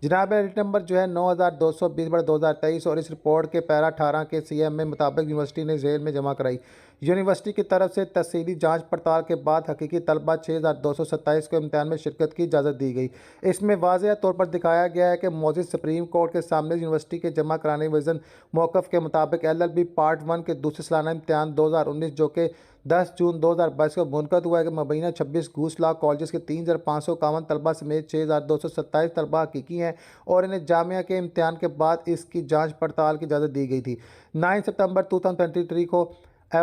जनाब writ number जो है 9220/2023 और इस रिपोर्ट के पैरा 18 के सीएम में मुताबिक यूनिवर्सिटी ने जेल में जमा कराई। यूनिवर्सिटी की तरफ से तफसीली जांच पड़ताल के बाद हकीकी तलबा 6227 को इम्तिहान में शिरकत की इजाज़त दी गई। इसमें वाज़ेह तौर पर दिखाया गया है कि मौजूद सुप्रीम कोर्ट के सामने यूनिवर्सिटी के जमा कराने वज़न मौक़िफ़ के मुताबिक LLB पार्ट 1 के दूसरे सालाना इम्तिहान 2019 जो कि 10 जून 2022 को मुनक़द हुआ है कि मबीना 26 घूस लाख कॉलेज के 3551 तलबा समेत 6227 तलबा हकीकी हैं और इन्हें जामिया के इम्तिहान के बाद इसकी जांच पड़ताल की इजाज़त दी गई थी। 9 सितंबर 2023 को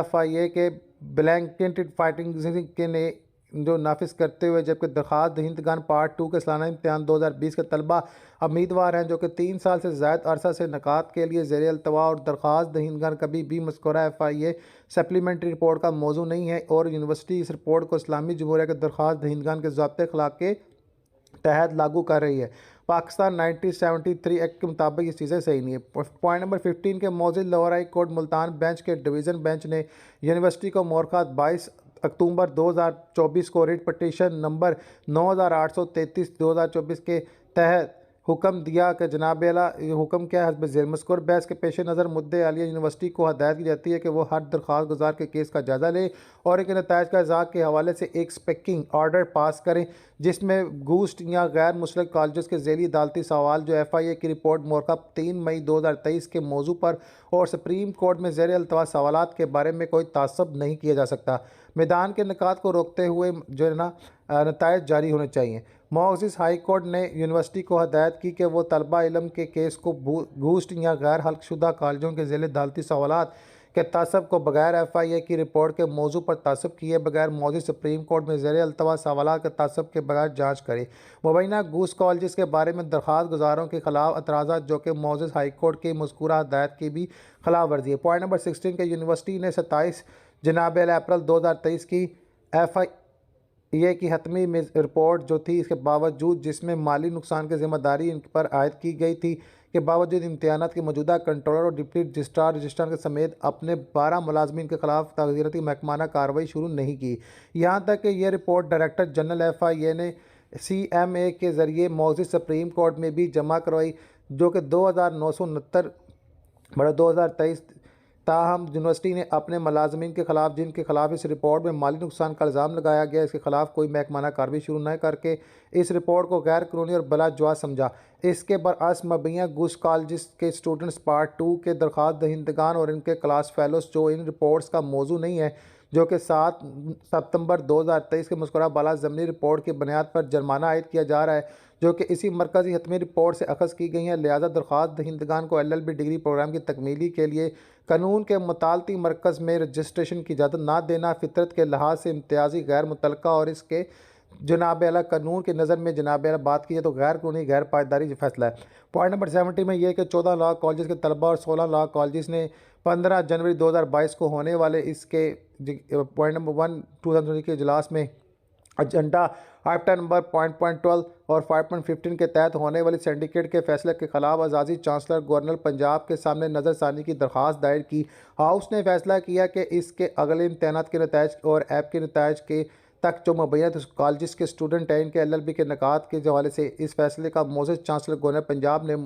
FIA के ब्लैंकेटेड फाइटिंग के ने जो नाफिज करते हुए, जबकि दरख्वास्त दहिंदगान पार्ट 2 के सालाना इम्तिहान 2020 के तलबा उम्मीदवार हैं जो कि 3 साल से ज़ायद अरसा से नकात के लिए ज़ेर अल्तवा और दरख्वास्त दहिंदगान कभी भी मज़कूरा FIA सप्लीमेंट्री रिपोर्ट का मौजू नहीं है और यूनिवर्सिटी इस रिपोर्ट को इस्लामी जमहूरिया के दरख्वास्त दहिंदगान के ज़ाब्ते अखलाक के तहत लागू कर रही है। पाकिस्तान 1973 एक्ट के मुताबिक ये चीज़ें सही नहीं है। पॉइंट नंबर 15 के मौजूद lower high court Multan bench के डिवीज़न बेंच ने यूनिवर्सिटी को मोरखात 22 अक्टूबर 2024 को रिट पटिशन नंबर 9833/2024 के तहत हुक्म दिया कि जनाब आला हुक्म क्या है हस्ब ज़ेर मज़कूर बहस के पेश नज़र मुद्दे आलिया यूनिवर्सिटी को हदायत की जाती है कि वो हर दरख्वास्त गुजार के केस का जायज़ा ले और एक नताइज का इज़ाक़ के हवाले से एक स्पेकिंग ऑर्डर पास करें जिसमें घूस्ट या गैर मुस्लिक कॉलेज के ज़ेली अदालती सवाल जो FIA की रिपोर्ट मोरखा 3 मई 2023 के मौजू पर और सुप्रीम कोर्ट में ज़ेर अल्तवा सवालात के बारे में कोई तासब नहीं किया जा सकता। मैदान के निकात को रोकते हुए जो है ना नताइज जारी होने चाहिए। मौजूद हाई कोर्ट ने यूनिवर्सिटी को हदायत की कि वो तलबा इल्म के केस को घूस्ट या गैर हल्कशुदा कॉलेजों के ज़ेल अदालती सवालात के तासब को बगैर FIA की रिपोर्ट के मौजू पर तासब किए बगैर मौजूद सुप्रीम कोर्ट में ज़ेर अल्तवा सवालात के तासब के बगैर जाँच करे। मुबैना घूस कॉलेज के बारे में दरख्वास्त गुजारों के खिलाफ एतराज़ात जो कि मौजूद हाई कोर्ट की मज़कूरा हदायत की भी खिलाफ वर्जी है। पॉइंट नंबर 16 के यूनिवर्सिटी ने 27 जनाब अप्रैल 2023 की FIA की हतमी रिपोर्ट जो थी इसके बावजूद जिसमें माली नुकसान की जिम्मेदारी इन पर आयद की गई थी के बावजूद इम्तिहानात के मौजूदा कंट्रोलर और डिप्टी रजिस्ट्रार के समेत अपने 12 मुलाजमीन के खिलाफ तगज़ीराती महकमाना कार्रवाई शुरू नहीं की। यहाँ तक कि यह रिपोर्ट डायरेक्टर जनरल FIA ने CMA के ज़रिए मौजूद सुप्रीम कोर्ट में भी जमा करवाई जो कि 2969/2023। ताहम यूनिवर्सिटी ने अपने मुलाजमीन के खिलाफ जिनके खिलाफ इस रिपोर्ट में माली नुकसान का इल्ज़ाम लगाया गया इसके खिलाफ कोई महकमाना कार्रवाई शुरू न करके इस रिपोर्ट को गैर कानूनी और बलाजवाज़ समझा। इसके बरअक्स मबैया घूस कॉलेज के स्टूडेंट्स पार्ट 2 के दरख्वास्त दहिंदगान और इनके क्लास फेलोज़ जो इन रिपोर्ट्स का मौजू नहीं है जो कि 7 सितंबर 2023 के मज़कूरा बाला ज़मीनी रिपोर्ट की बुनियाद पर जुर्माना आयद किया जा रहा है जो कि इसी मरकज़ी हतमी रिपोर्ट से अखज़ की गई हैं। लिहाजा दरख्वास्त दहिंदगान को LLB डिग्री प्रोग्राम की तकमीली के लिए कानून के मुतालती मरकज़ में रजिस्ट्रेशन की इजाज़त ना देना फ़ितरत के लिहाज से इम्तियाज़ी गैर मुतलका और इसके जनाब आला कानून की नज़र में जनाब आला बात की है तो गैर कानूनी गैर पायदारी फैसला है। पॉइंट नंबर 70 में यह कि 14 लॉ कॉलेज के तलबा और 16 लॉ कॉलेज ने 15 जनवरी 2022 को होने वाले इसके पॉइंट नंबर 1 2020 के इजलास में एजेंडा आइटम नंबर 5.12 और 5.15 के तहत होने वाली सिंडिकेट के फैसले के खिलाफ आज़ादी चांसलर गवर्नर पंजाब के सामने नज़रसानी की दरख्वास्त दायर की। हाउस ने फैसला किया कि इसके अगले इम्तिहानात के नताइज और ऐप के नताइज के तक जो मुबैना कॉलेज के स्टूडेंट हैं इनके LLB के निकात के हवाले से इस फैसले का मौजूद चांसलर गवर्नर पंजाब ने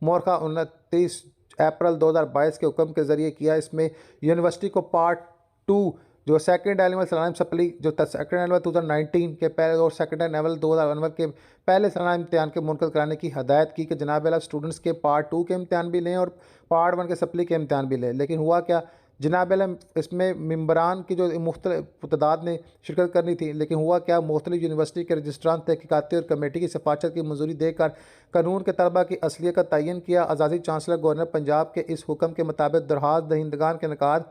मोरखा 29 अप्रैल 2022 के हुक्म के ज़रिए किया। इसमें यूनिवर्सिटी को पार्ट 2 जो सेकंड एनुअल सालाना सप्ली जो सेकंड एनुअल 2019 के पहले और सेकंड एनुअल 2021 के पहले सालाना इम्तिहान के मुनक़द कराने की हदायत की कि जनाब आला स्टूडेंट्स के पार्ट 2 के इम्तिहान भी लें और पार्ट 1 के सप्ली के इम्तिहान भी लें। लेकिन हुआ क्या, जनाब आला इसमें मेम्बरान की जो मुख्तलिफ तादाद ने शिरकत करनी थी, लेकिन हुआ क्या, मुख्तलिफ यूनिवर्सिटी के रजिस्ट्रार तहकीकाती और कमेटी की सिफारत की मंजूरी देकर कानून के तलबा की असलियत का तयन किया। आज़ादी चांसलर गवर्नर पंजाब के इस हुक्म के मुताबिक दरख्वास्त दहिंदगान के निकात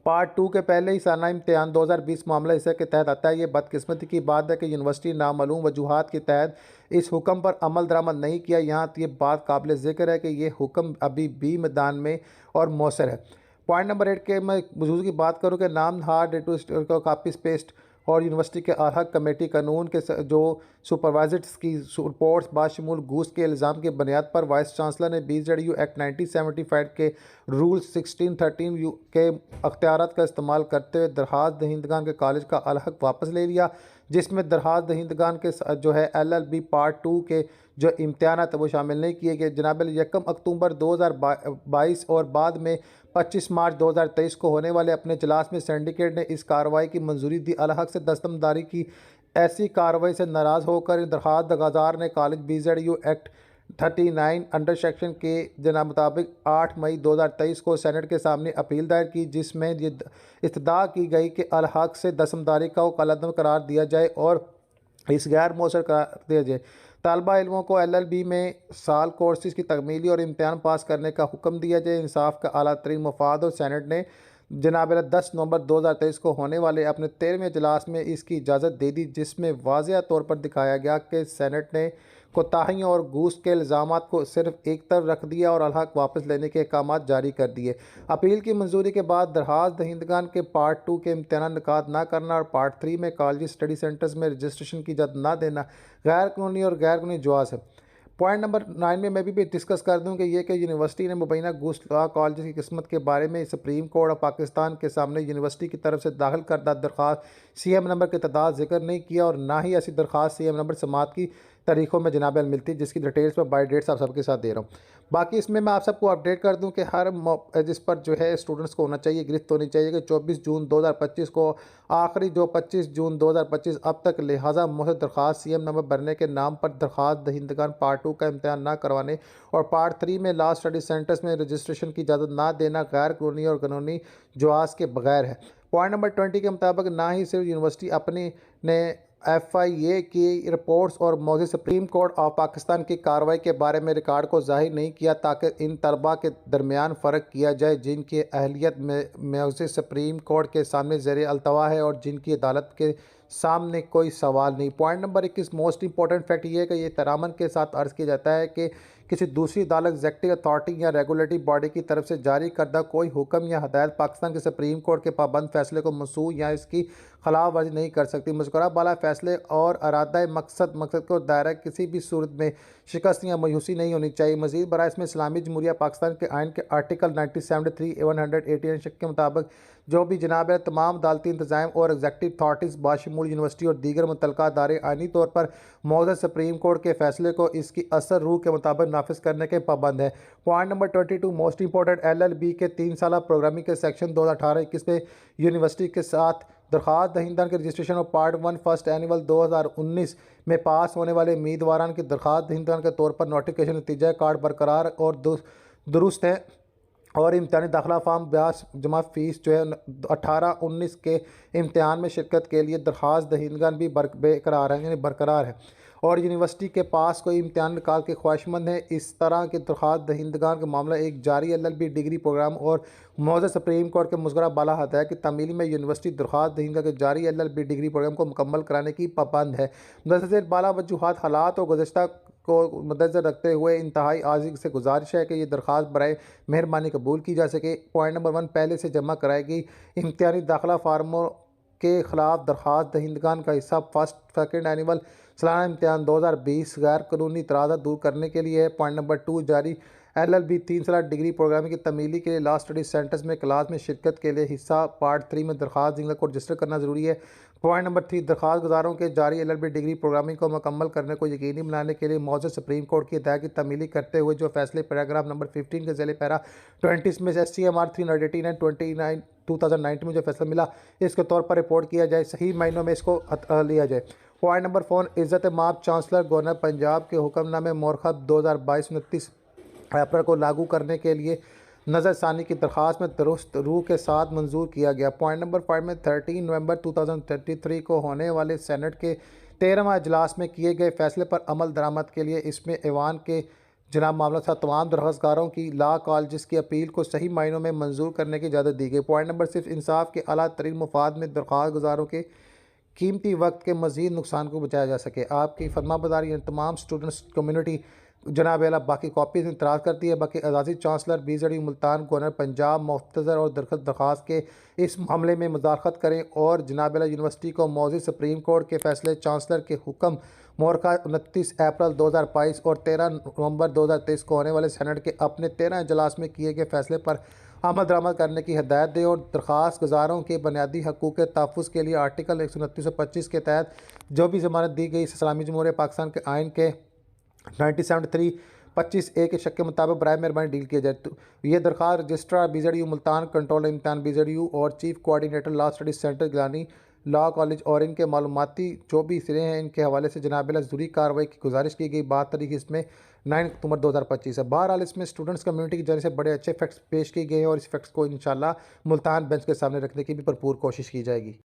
पार्ट 2 के पहले ही सालाना इम्तिहान 2020 मामला हिस्से के तहत आता है। ये बदकिस्मती की बात है कि यूनिवर्सिटी नामालूम वजूहात के तहत इस हुक्म पर अमल दरामद नहीं किया। यहाँ ये बात काबिल ज़िक्र है कि ये हुक्म अभी भी मैदान में और मौसर है। पॉइंट नंबर 8 के मैं वजूद की बात करूँ कि नाम हार्ड डेटू कापी पेस्ट और यूनिवर्सिटी के अलहक कमेटी कानून के जो सुपरवाइजर्स की रिपोर्ट्स बाशमूल घूस के इल्ज़ाम की बुनियाद पर वाइस चांसलर ने BZU एक्ट 1975 के रूल 1613 के अख्तियारात का इस्तेमाल करते हुए दरख्वास्त दहिंदगान के कॉलेज का अलहक वापस ले लिया। जिसमें दरखास्त दहिंदगान के जो है LLB पार्ट 2 के जो इम्तहान है वो शामिल नहीं किए गए। जनाब 1 अक्टूबर 2022 और बाद में 25 मार्च 2023 को होने वाले अपने इजलास में सिंडिकेट ने इस कार्रवाई की मंजूरी दी। अलहक से दस्तमदारी की ऐसी कार्रवाई से नाराज़ होकर दरखास्त दगाजार ने college BZU act 39 under section के जना मुताबिक 8 मई 2023 को सेनेट के सामने अपील दायर की, जिसमें ये इस्तदा की गई कि अलहक से दस्तमदारी को कलअदम करार दिया जाए और इस गैर मौसर करार दिया जाए। तालबा इल्मों को LLB में साल कोर्सेज की तकमीली और इम्तहान पास करने का हुक्म दिया जाए। इंसाफ का आला तरीन मफाद और सेनेट ने जनाब 10 नवंबर 2023 को होने वाले अपने 13वें इजलास में इसकी इजाज़त दे दी, जिसमें वाज़ेह तौर पर दिखाया गया कि सेनेट ने कोताहियों और घूस के इल्ज़ामात को सिर्फ एक तरफ रख दिया और अलहक वापस लेने के अहकाम जारी कर दिए। अपील की मंजूरी के बाद दरखास्त दहिंदगान के पार्ट 2 के इम्तहान निकात ना करना और पार्ट 3 में कॉलेज स्टडी सेंटर्स में रजिस्ट्रेशन की इजाज़त ना देना गैर कानूनी और गैर कानूनी जवाज़ है। पॉइंट नंबर 9 में मैं भी डिस्कस कर दूं कि ये कि यूनिवर्सिटी ने मुबैना घूस लॉ कॉलेज की किस्मत के बारे में सुप्रीम कोर्ट ऑफ पाकिस्तान के सामने यूनिवर्सिटी की तरफ से दाखिल करदा दरख्वास्त CM नंबर की तादाद जिक्र नहीं किया और ना ही ऐसी दरख्वास्त CM नंबर समात की तारीखों में जनाब मिलती, जिसकी डिटेल्स में बाय डेट्स आप सबके साथ दे रहा हूँ। बाकी इसमें मैं आप सबको अपडेट कर दूं कि हर जिस पर जो है स्टूडेंट्स को होना चाहिए, गिरफ्त होनी चाहिए कि 24 जून 2025 को आखिरी जो 25 जून 2025 अब तक लिहाजा मौसर दरख्वास्त CM नंबर भरने के नाम पर दरख्वास्त दहिंदगान पार्ट 2 का इम्तहान ना करवाने और पार्ट 3 में लॉ स्टडी सेंटर्स में रजिस्ट्रेशन की इजाज़त ना देना गैर कानूनी और कानूनी जवाज़ के बगैर है। पॉइंट नंबर 20 के मुताबिक ना ही सिर्फ यूनिवर्सिटी अपनी ने FIA की रिपोर्ट्स और मौजूद सुप्रीम कोर्ट ऑफ पाकिस्तान की कार्रवाई के बारे में रिकॉर्ड को जाहिर नहीं किया ताकि इन तलबा के दरमियान फ़र्क किया जाए जिनकी अहलियत में मौजूद सुप्रीम कोर्ट के सामने ज़ेर अल्तवा है और जिनकी अदालत के सामने कोई सवाल नहीं। Point number 21 most important fact ये है कि ये तरामन के साथ अर्ज़ किया जाता है कि किसी दूसरी अदालत एग्जेक्टिव अथॉरिटी या रेगुलेटरी बॉडी की तरफ से जारी करदा कोई हुक्म या हदायत पाकिस्तान के सुप्रीम कोर्ट के पाबंद फैसले को मनसूख या इसकी खिलाफ वर्जी नहीं कर सकती। मज़कूरा बाला फैसले और अरादा मकसद को दायरा किसी भी सूरत में शिकस्त या मायूसी नहीं होनी चाहिए। मज़ीद बरा इसमें इस्लामी जमहूरिया पाकिस्तान के आइन के आर्टिकल 1973 188 के मुताबिक जो भी जनाब तमाम अदालती इंतजाम और एग्जेक्टिव अथॉरिटीज़ बाशमूल यूनिवर्सिटी और दीगर मुतल्लिका अदारे आइनी तौर पर मौजूद सुप्रीम कोर्ट के फैसले को इसकी असर रूह के मुताबिक नाफिज करने के पाबंद है। Point number 22 most important LLB के 3 साल प्रोग्रामिंग के सेक्शन 2018-21 में यूनिवर्सिटी के साथ दरख्वास्त दहिंदगान के रजिस्ट्रेशन और पार्ट 1 फर्स्ट एनुअल 2019 में पास होने वाले उम्मीदवारान की दरख्वास्त दहिंदगान के तौर पर नोटिफिकेशन नतीजा कार्ड बरकरार और दुरुस्त है और इम्तहानी दाखिला फार्म ब्याज जमा फ़ीस जो है 18-19 के इम्तहान में शिरकत के लिए दरख्वास्त दहिंदगान भी बेकरार है, यानी बरकरार है और यूनिवर्सिटी के पास कोई इम्तहान निकाल के ख्वाहिशमंद है। इस तरह के दरख्वास्त दहिंदगान का मामला एक जारी LLB डिग्री प्रोग्राम और मौजूद सुप्रीम कोर्ट के मुज़करा बाला हदायत की तमीली में यूनिवर्सिटी दरख्वास्त दहिंदगान के जारी LLB डिग्री प्रोग्राम को मुकम्मल कराने की पाबंद है। दरअसल बाला वजूहात हालात और गुज़श्ता को मद्देनज़र रखते हुए इंतहाई आज़ी से गुजारिश है कि ये दरख्वास्त बराए मेहरबानी कबूल की जा सके। पॉइंट नंबर 1 पहले से जमा कराई गई इम्तिहानी दाखिला फार्मों के ख़िलाफ़ दरख्वास्त दहिंदगान का हिस्सा फर्स्ट सेकेंड एनुअल सालाना इम्तहान 2020 गैर कानूनी इतराज़ात दूर करने के लिए है। पॉइंट नंबर 2 जारी LLB 3 साल डिग्री प्रोग्रामिंग की तमीली के लिए लॉ स्टडी सेंटर्स में क्लास में शिरकत के लिए हिस्सा पार्ट 3 में दरख्वास्त दहिंदगान को रजिस्टर करना ज़रूरी है। पॉइंट नंबर 3 दरख्वास्त गुजारों के जारी LLB डिग्री प्रोग्रामिंग को मुकम्मल करने को यकीनी बनाने के लिए मौजूद सुप्रीम कोर्ट की हिदायत की तमीली करते हुए जो फैसले पैराग्राफ नंबर 15 के ज़ेले पैरा 20 में SCMR 389 एंड 29 2019 में जो फैसला मिला इसके तौर पर रिपोर्ट किया जाए, सही महीनों में इसको लिया जाए। पॉइंट नंबर 4 इज़्ज़त माब चांसलर गवर्नर पंजाब के हुक्मनामे मोरखब 2022-29 अप्रैल को लागू करने के लिए नज़रसानी की दरख्वास्त में दुरुस्त रूह के साथ मंजूर किया गया। पॉइंट नंबर 5 में 13 नवंबर 2023 को होने वाले सेनेट के 13वां इजलास में किए गए फैसले पर अमल दरामद के लिए इसमें ऐवान के जनाब मामला था तमाम दरख्वास्तकारों की लॉ कॉलेज की अपील को सही मायनों में मंजूर करने की इजाज़त दी गई। पॉइंट नंबर 6 इंसाफ के आला तरीन मुफाद में दरख्वास्त गुजारों के कीमती वक्त के मज़ीद नुकसान को बचाया जा सके। आपकी फरमाबरदारी तमाम स्टूडेंट्स कम्यूनिटी जनाब अला बाकी कॉपीज़ इंतराज़ करती है। बाकी अज़ाज़ी chancellor BZU Multan governor Punjab मुख्तसर और दरख्वास्त के इस मामले में मुदाखलत करें और जनाब अला यूनिवर्सिटी को मौजूद सुप्रीम कोर्ट के फैसले चांसलर के हुक्म मोरखा 29 अप्रैल 2022 और 13 नवंबर 2023 को होने वाले सेनेट के अपने 13 इजलास में किए गए फैसले पर अमल दरामद करने की हदायत दे और दरख्वास्त गुजारों के बुनियादी हकूक़ के तहफ़्फ़ुज़ के लिए आर्टिकल 129 और 25 के तहत जो भी ज़मानत दी गई इस्लामी जमहूरिया पाकिस्तान के आइन के 1973 25A के शक के मुताबिक बराए मेहरबानी डील किया जाए। तो ये दरख्वास्त रजिस्ट्रार BZU मुल्तान, कंट्रोलर इम्तिहान BZU और chief coordinator law studies centre Gilani law college और इनके मालूमाती जो भी सिरे हैं इनके हवाले से जनाब ज़रूरी कार्रवाई की गुजारिश की गई। बात तारीख इसमें 9 अक्टूबर 2025 है। बहरहाल इसमें स्टूडेंट्स कम्युनिटी की जानिब से बड़े अच्छे फैक्ट्स पेश किए गए हैं और इस फैक्ट्स को इंशाल्लाह मुल्तान बेंच के सामने रखने की भी भरपूर कोशिश की जाएगी।